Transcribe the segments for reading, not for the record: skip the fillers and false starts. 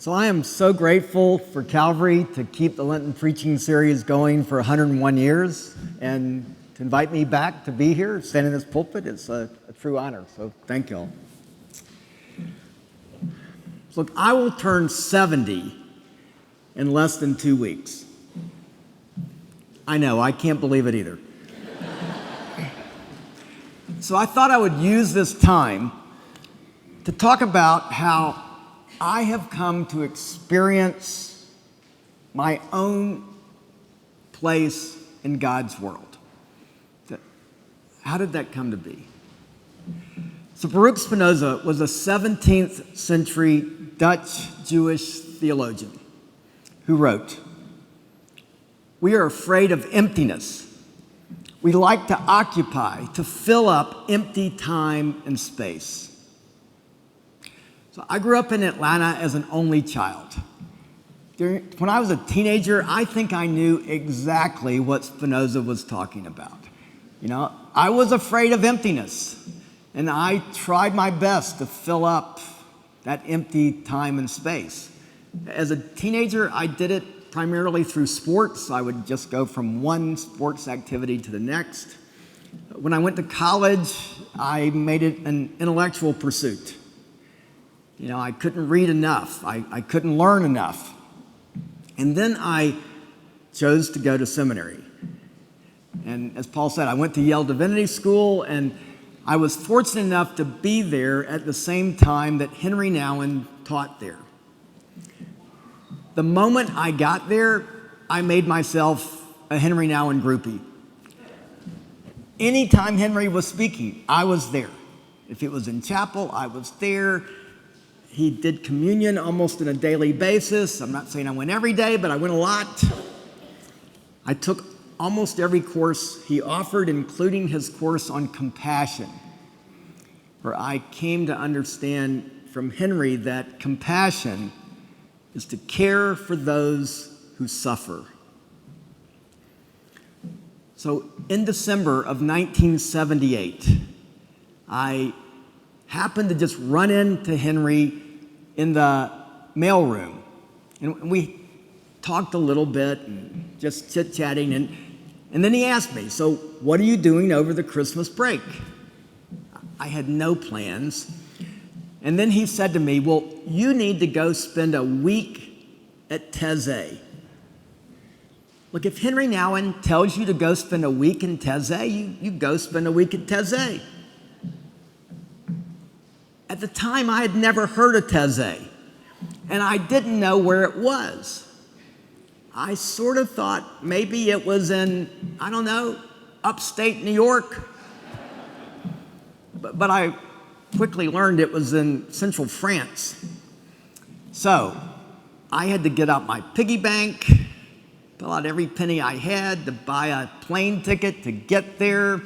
So I am so grateful for Calvary to keep the Lenten preaching series going for 101 years, and to invite me back to be here, stand in this pulpit, it's a true honor, so thank y'all. Look, I will turn 70 in less than 2 weeks. I know, I can't believe it either. So I thought I would use this time to talk about how I have come to experience my own place in God's world. How did that come to be? So Baruch Spinoza was a 17th century Dutch Jewish theologian who wrote, "We are afraid of emptiness. We like to occupy, to fill up empty time and space." So I grew up in Atlanta as an only child. When I was a teenager, I think I knew exactly what Spinoza was talking about. I was afraid of emptiness, and I tried my best to fill up that empty time and space. As a teenager, I did it primarily through sports. I would just go from one sports activity to the next. When I went to college, I made it an intellectual pursuit. I couldn't read enough. I couldn't learn enough. And then I chose to go to seminary. And as Paul said, I went to Yale Divinity School, and I was fortunate enough to be there at the same time that Henry Nouwen taught there. The moment I got there, I made myself a Henry Nouwen groupie. Anytime Henry was speaking, I was there. If it was in chapel, I was there. He did communion almost on a daily basis. I'm not saying I went every day, but I went a lot. I took almost every course he offered, including his course on compassion, where I came to understand from Henry that compassion is to care for those who suffer. So in December of 1978, I happened to just run into Henry in the mailroom. And we talked a little bit and just chit-chatting. And then he asked me, "So what are you doing over the Christmas break?" I had no plans. And then he said to me, "Well, you need to go spend a week at Taizé." Look, if Henry Nouwen tells you to go spend a week in Taizé, you go spend a week at Taizé. At the time, I had never heard of Taizé, and I didn't know where it was. I sort of thought maybe it was in, upstate New York. But I quickly learned it was in central France. So I had to get out my piggy bank, pull out every penny I had to buy a plane ticket to get there.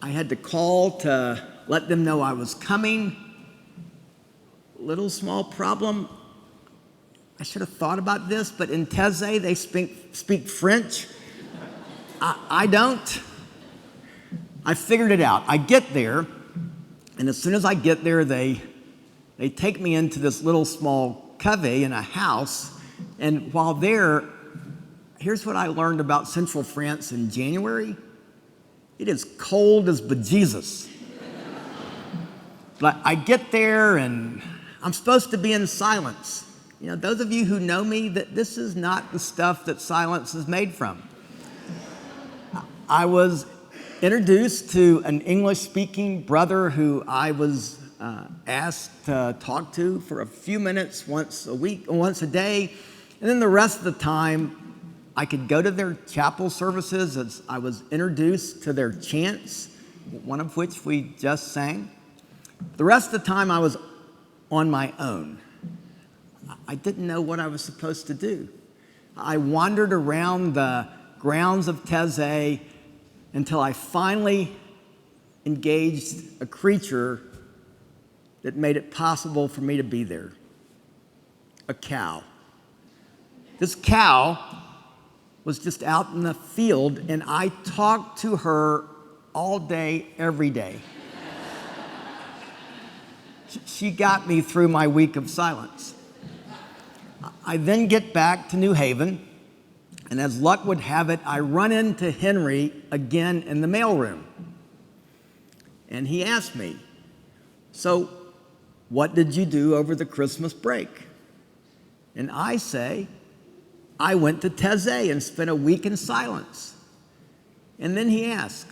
I had to call to let them know I was coming. Little small problem. I should have thought about this, but in Taizé they speak French. I don't. I figured it out. I get there, and as soon as I get there, they take me into this little small cave in a house. And while there, here's what I learned about central France in January. It is cold as bejesus. But I get there, and I'm supposed to be in silence. Those of you who know me, that this is not the stuff that silence is made from. I was introduced to an English-speaking brother who I was asked to talk to for a few minutes once a day, and then the rest of the time I could go to their chapel services as I was introduced to their chants, one of which we just sang. The rest of the time I was on my own. I didn't know what I was supposed to do. I wandered around the grounds of Taizé until I finally engaged a creature that made it possible for me to be there. A cow. This cow was just out in the field, and I talked to her all day, every day. She got me through my week of silence. I then get back to New Haven, and as luck would have it, I run into Henry again in the mailroom. And he asked me, "So, what did you do over the Christmas break?" And I say, "I went to Taizé and spent a week in silence." And then he asked,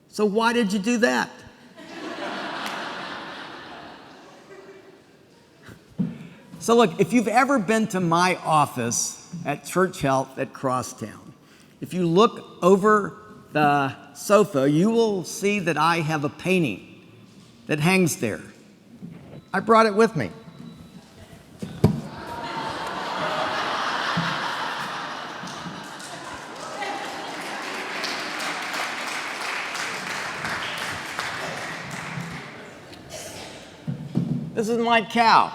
"So why did you do that?" So look, if you've ever been to my office at Church Health at Crosstown, if you look over the sofa, you will see that I have a painting that hangs there. I brought it with me. This is my cow.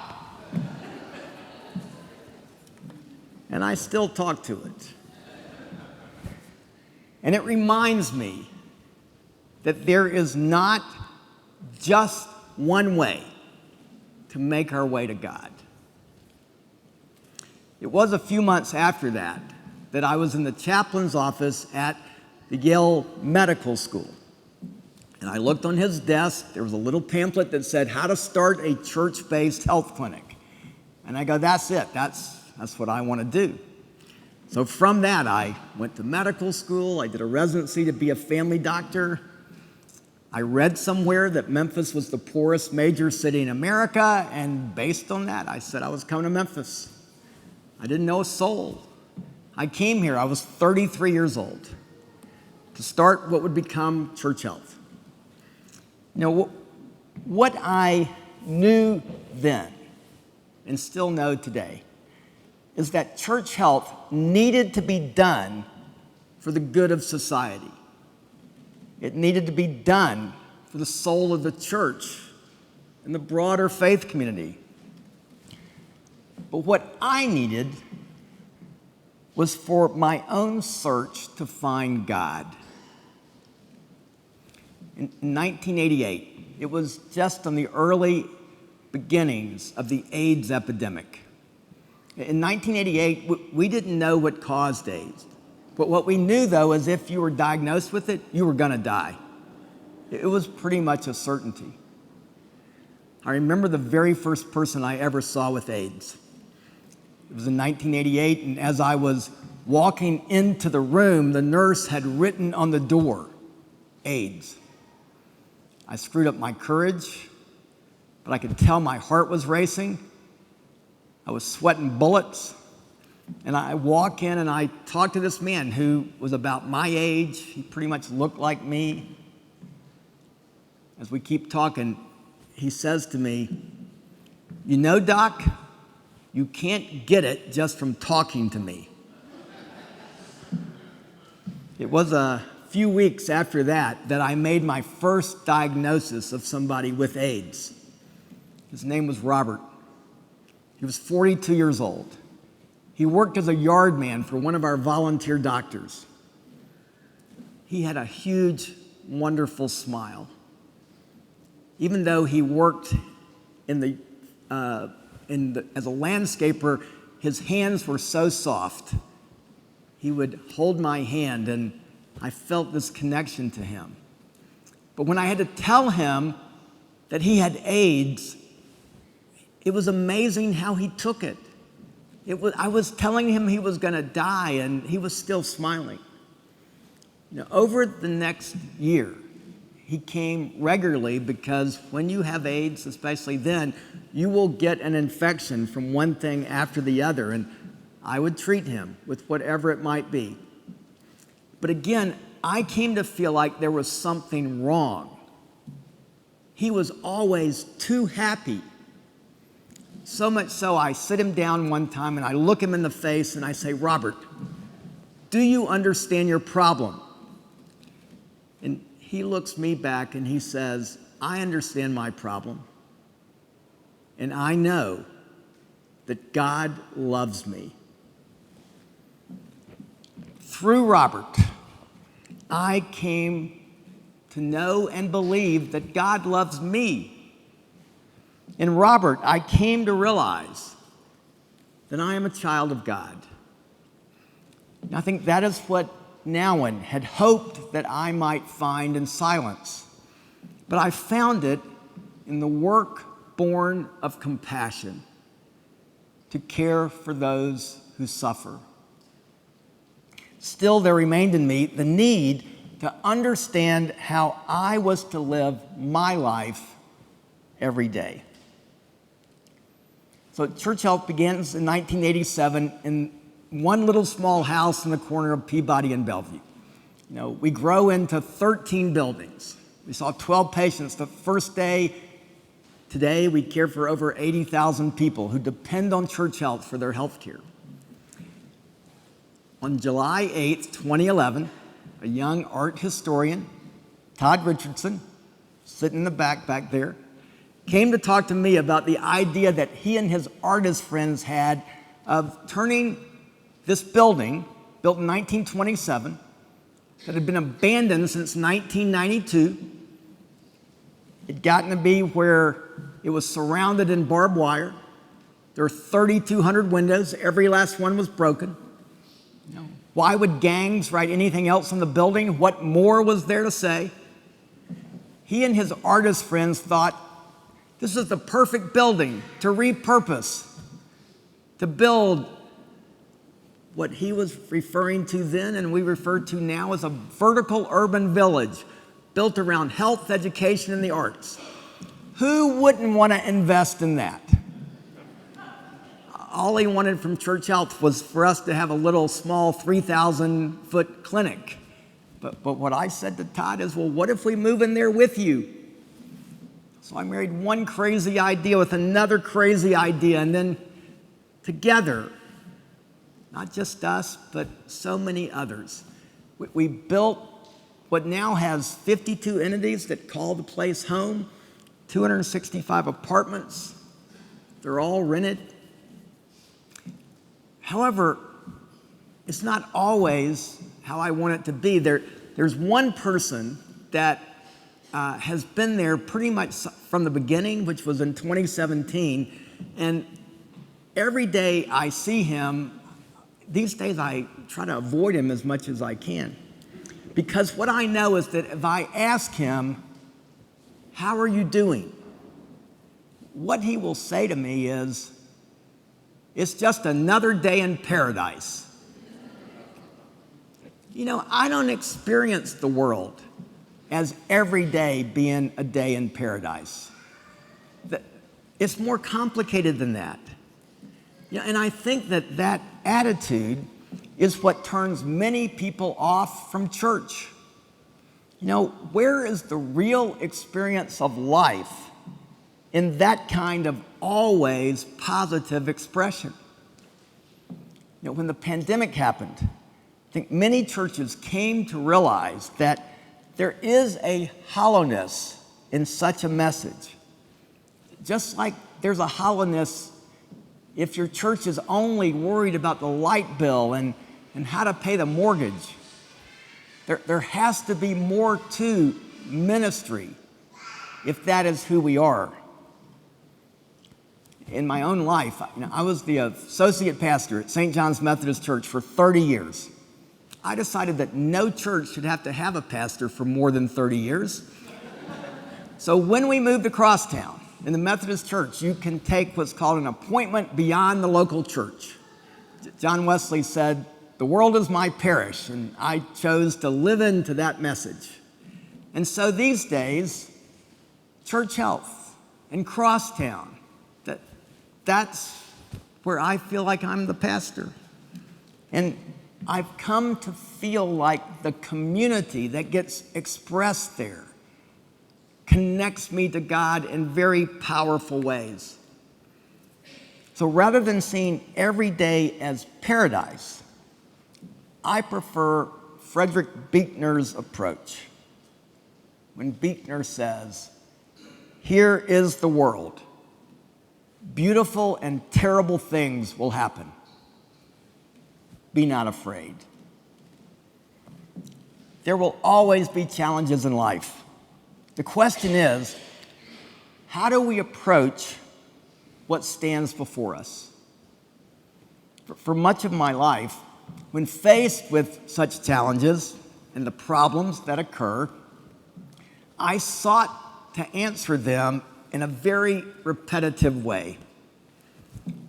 And I still talk to it. And it reminds me that there is not just one way to make our way to God. It was a few months after that I was in the chaplain's office at the Yale Medical School. And I looked on his desk. There was a little pamphlet that said, "How to Start a Church-Based Health Clinic." And I go, that's it. That's what I want to do. So from that, I went to medical school. I did a residency to be a family doctor. I read somewhere that Memphis was the poorest major city in America, and based on that, I said I was coming to Memphis. I didn't know a soul. I came here, I was 33 years old, to start what would become Church Health. You know, what I knew then, and still know today, is that church health needed to be done for the good of society. It needed to be done for the soul of the church and the broader faith community. But what I needed was for my own search to find God. In 1988, it was just on the early beginnings of the AIDS epidemic. In 1988, we didn't know what caused AIDS. But what we knew, though, is if you were diagnosed with it, you were going to die. It was pretty much a certainty. I remember the very first person I ever saw with AIDS. It was in 1988, and as I was walking into the room, the nurse had written on the door, "AIDS." I screwed up my courage, but I could tell my heart was racing. I was sweating bullets, and I walk in and I talk to this man who was about my age. He pretty much looked like me. As we keep talking, he says to me, "You know, Doc, you can't get it just from talking to me." It was a few weeks after that I made my first diagnosis of somebody with AIDS. His name was Robert. He was 42 years old. He worked as a yard man for one of our volunteer doctors. He had a huge, wonderful smile. Even though he worked as a landscaper, his hands were so soft. He would hold my hand, and I felt this connection to him. But when I had to tell him that he had AIDS, it was amazing how he took it. I was telling him he was going to die, and he was still smiling. You know, over the next year, he came regularly because when you have AIDS, especially then, you will get an infection from one thing after the other, and I would treat him with whatever it might be. But again, I came to feel like there was something wrong. He was always too happy. So much so, I sit him down one time and I look him in the face and I say, "Robert, do you understand your problem?" And he looks me back and he says, "I understand my problem. And I know that God loves me." Through Robert, I came to know and believe that God loves me. In Robert, I came to realize then I am a child of God. And I think that is what Nowen had hoped that I might find in silence. But I found it in the work born of compassion to care for those who suffer. Still, there remained in me the need to understand how I was to live my life every day. So Church Health begins in 1987 in one little small house in the corner of Peabody and Bellevue. We grow into 13 buildings. We saw 12 patients the first day. Today, we care for over 80,000 people who depend on Church Health for their health care. On July 8th, 2011, a young art historian, Todd Richardson, sitting in the back there, came to talk to me about the idea that he and his artist friends had of turning this building, built in 1927, that had been abandoned since 1992. It'd gotten to be where it was surrounded in barbed wire. There were 3,200 windows. Every last one was broken. Why would gangs write anything else on the building? What more was there to say? He and his artist friends thought, this is the perfect building to repurpose, to build what he was referring to then and we refer to now as a vertical urban village built around health, education, and the arts. Who wouldn't want to invest in that? All he wanted from Church Health was for us to have a little small 3,000-foot clinic. But what I said to Todd is, well, what if we move in there with you? So I married one crazy idea with another crazy idea, and then together, not just us, but so many others, we built what now has 52 entities that call the place home, 265 apartments. They're all rented. However, it's not always how I want it to be. There's one person that has been there pretty much from the beginning, which was in 2017, and every day I see him, these days I try to avoid him as much as I can, because what I know is that if I ask him, how are you doing? What he will say to me is, it's just another day in paradise. I don't experience the world as every day being a day in paradise. It's more complicated than that. And I think that attitude is what turns many people off from church. Where is the real experience of life in that kind of always positive expression? When the pandemic happened, I think many churches came to realize that there is a hollowness in such a message. Just like there's a hollowness if your church is only worried about the light bill and how to pay the mortgage. There has to be more to ministry if that is who we are. In my own life, I was the associate pastor at St. John's Methodist Church for 30 years. I decided that no church should have to have a pastor for more than 30 years. So when we moved to Crosstown, in the Methodist Church, you can take what's called an appointment beyond the local church. John Wesley said, the world is my parish, and I chose to live into that message. And so these days, Church Health and Crosstown, that's where I feel like I'm the pastor. And I've come to feel like the community that gets expressed there connects me to God in very powerful ways. So rather than seeing every day as paradise, I prefer Frederick Buechner's approach. When Buechner says, here is the world. Beautiful and terrible things will happen. Be not afraid. There will always be challenges in life. The question is, how do we approach what stands before us? For much of my life, when faced with such challenges and the problems that occur, I sought to answer them in a very repetitive way.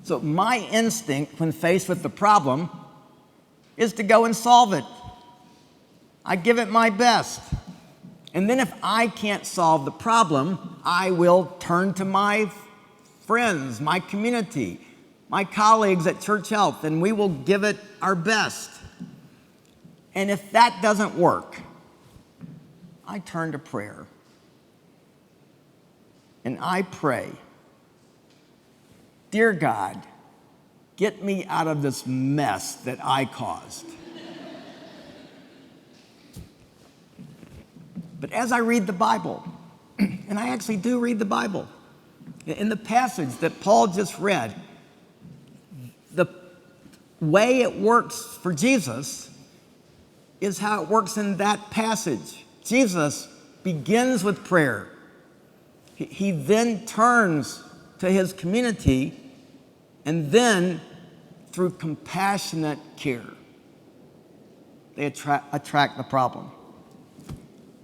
So my instinct when faced with the problem is to go and solve it. I give it my best. And then if I can't solve the problem, I will turn to my friends, my community, my colleagues at Church Health, and we will give it our best. And if that doesn't work, I turn to prayer. And I pray, dear God, get me out of this mess that I caused. But as I read the Bible, and I actually do read the Bible, in the passage that Paul just read, the way it works for Jesus is how it works in that passage. Jesus begins with prayer. He then turns to his community, and then through compassionate care, they attract the problem.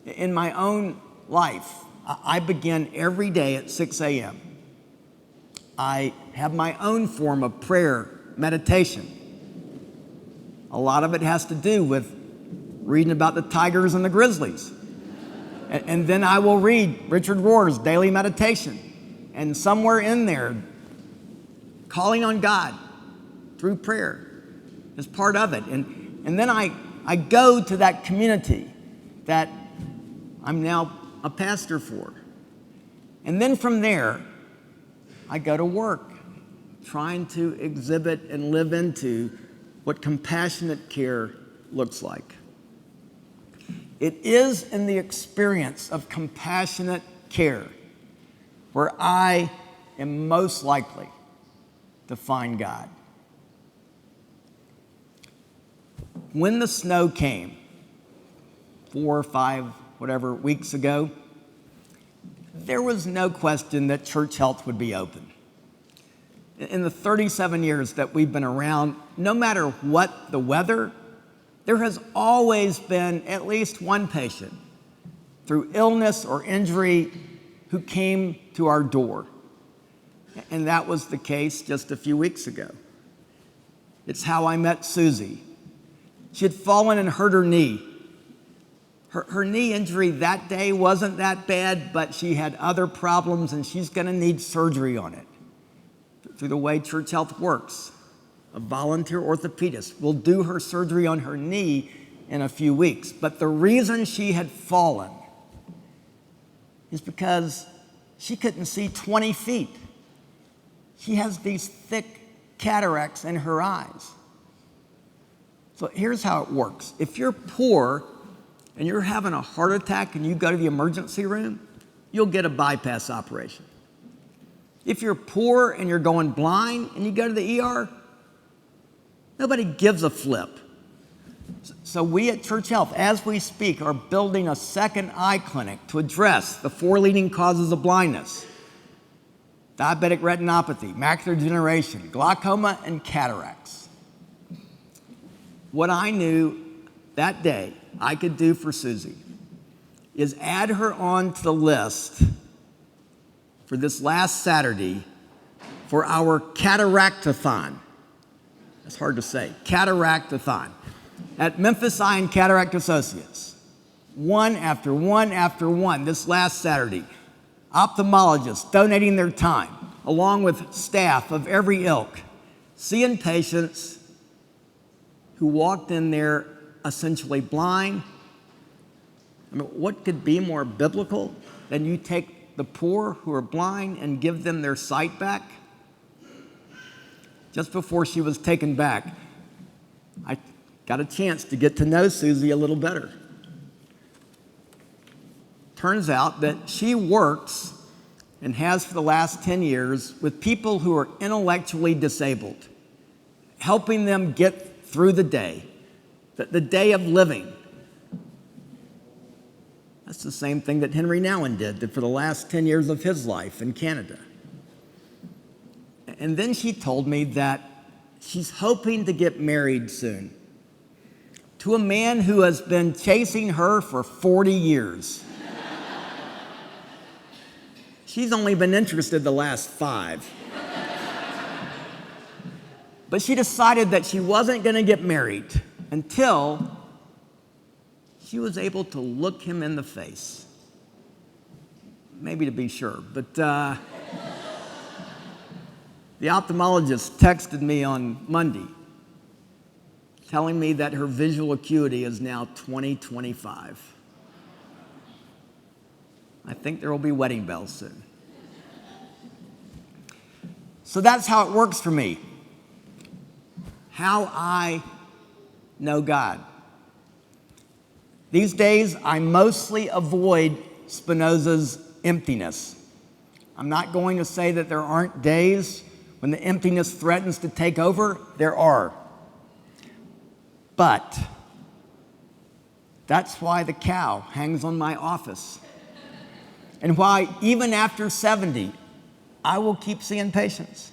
In my own life, I begin every day at 6 a.m. I have my own form of prayer meditation. A lot of it has to do with reading about the tigers and the grizzlies. And then I will read Richard Rohr's daily meditation. And somewhere in there, calling on God through prayer is part of it. And then I go to that community that I'm now a pastor for. And then from there, I go to work, trying to exhibit and live into what compassionate care looks like. It is in the experience of compassionate care where I am most likely to find God. When the snow came, 4 or 5, whatever, weeks ago, there was no question that Church Health would be open. In the 37 years that we've been around, no matter what the weather, there has always been at least one patient through illness or injury who came to our door. And that was the case just a few weeks ago. It's how I met Susie. She had fallen and hurt her knee. Her knee injury that day wasn't that bad, but she had other problems, and she's going to need surgery on it. Through the way Church Health works, a volunteer orthopedist will do her surgery on her knee in a few weeks. But the reason she had fallen is because she couldn't see 20 feet. She has these thick cataracts in her eyes. So here's how it works. If you're poor and you're having a heart attack and you go to the emergency room, you'll get a bypass operation. If you're poor and you're going blind and you go to the ER, nobody gives a flip. So we at Church Health, as we speak, are building a second eye clinic to address the 4 leading causes of blindness: diabetic retinopathy, macular degeneration, glaucoma, and cataracts. What I knew that day I could do for Susie is add her on to the list for this last Saturday for our cataractathon. That's hard to say. Cataractathon at Memphis Eye and Cataract Associates. One after one after one this last Saturday. Ophthalmologists donating their time, along with staff of every ilk, seeing patients who walked in there essentially blind. I mean, what could be more biblical than you take the poor who are blind and give them their sight back? Just before she was taken back, I got a chance to get to know Susie a little better. Turns out that she works and has for the last 10 years with people who are intellectually disabled, helping them get through the day of living. That's the same thing that Henry Nouwen did for the last 10 years of his life in Canada. And then she told me that she's hoping to get married soon to a man who has been chasing her for 40 years. She's only been interested the last 5. But she decided that she wasn't going to get married until she was able to look him in the face. Maybe to be sure. But the ophthalmologist texted me on Monday telling me that her visual acuity is now 20/25. I think there will be wedding bells soon. So that's how it works for me. How I know God. These days, I mostly avoid Spinoza's emptiness. I'm not going to say that there aren't days when the emptiness threatens to take over. There are. But that's why the cow hangs on my office. And why, even after 70, I will keep seeing patients.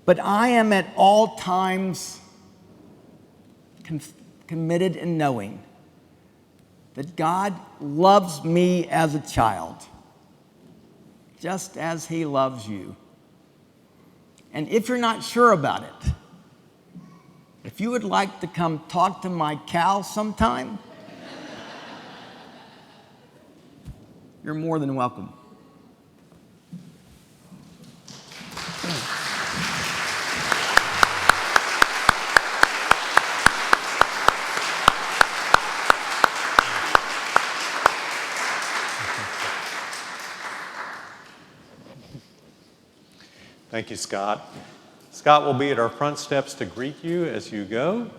But I am at all times committed in knowing that God loves me as a child, just as he loves you. And if you're not sure about it, if you would like to come talk to my cow sometime, you're more than welcome. Thank you, Scott. Scott will be at our front steps to greet you as you go.